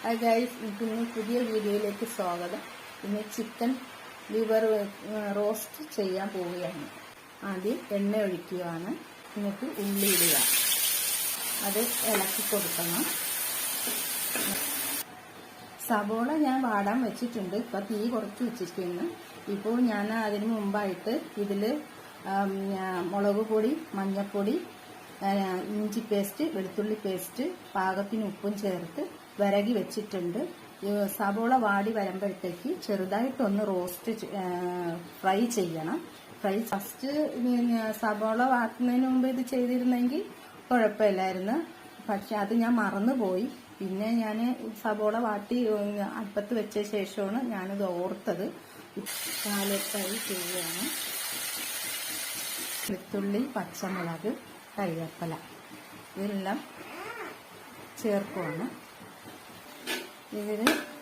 Hi guys, ഇന്ന് പുതിയ വീഡിയോയിലേക്ക് സ്വാഗതം. ഇന്ന് ചിക്കൻ ലിവർ റോസ്റ്റ് ചെയ്യാൻ പോവുകയാണ്. ആദ്യം എണ്ണ ഒഴിക്കുകയാണ്, എന്നിട്ട് ഉള്ളി ഇടുക, അത് ഇളക്കി കൊടുക്കണം. സവോള ഞാൻ വാടാൻ വെച്ചിട്ടുണ്ട്, ഇപ്പം തീ കുറച്ച് വെച്ചിരിക്കുന്നു. ഇപ്പോൾ ഞാൻ അതിന് മുമ്പായിട്ട് ഇതിൽ മുളക് പൊടി, മഞ്ഞൾപ്പൊടി, ഇഞ്ചി പേസ്റ്റ്, വെളുത്തുള്ളി പേസ്റ്റ്, പാകത്തിന് ഉപ്പും ചേർത്ത് വിരകി വെച്ചിട്ടുണ്ട്. സവോള വാടി വരുമ്പോഴത്തേക്ക് ചെറുതായിട്ടൊന്ന് റോസ്റ്റ് ഫ്രൈ ചെയ്യണം. ഫസ്റ്റ് സവോള വാട്ടുന്നതിന് മുമ്പ് ഇത് ചെയ്തിരുന്നെങ്കിൽ കുഴപ്പമില്ലായിരുന്നു, പക്ഷെ അത് ഞാൻ മറന്നുപോയി. പിന്നെ ഞാൻ സവോള വാട്ടി അടുപ്പത്ത് വെച്ച ശേഷമാണ് ഞാനിത് ഓർത്തത്. ഫ്രൈ ചെയ്യുകയാണ്. വെളുത്തുള്ളി, പച്ചമുളക്, കറിവേപ്പില ഇതെല്ലാം ചേർക്കുവാണ്. ഇതിൽ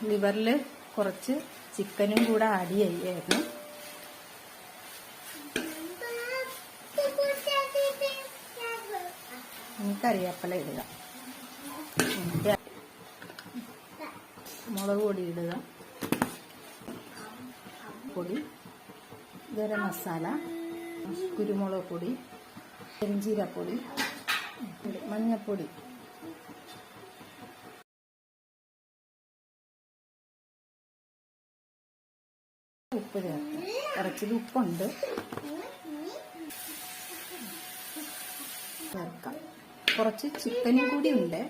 ലിവറിൽ കുറച്ച് ചിക്കനും കൂടെ ആഡ് ചെയ്യായിരുന്നു. കറിവേപ്പില ഇടുക, മുളക് പൊടി ഇടുക, പൊടി, ഗരം മസാല, കുരുമുളക് പൊടി, പെരിഞ്ചീരപ്പൊടി, മഞ്ഞൾപ്പൊടി, ഉപ്പ് ചേർത്ത് കുറച്ചിൽ ഉപ്പുണ്ട് ചേർക്കാം. കുറച്ച് ചിക്കനും കൂടി ഉണ്ട്.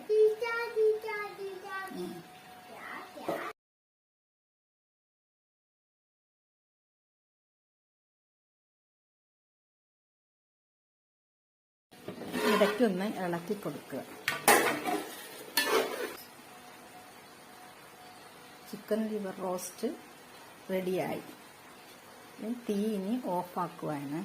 ഇടയ്ക്കൊന്ന് ഇളക്കി കൊടുക്കുക. ചിക്കൻ ലിവർ റോസ്റ്റ് റെഡിയായി. തീ ഇനി ഓഫാക്കുവാണ്.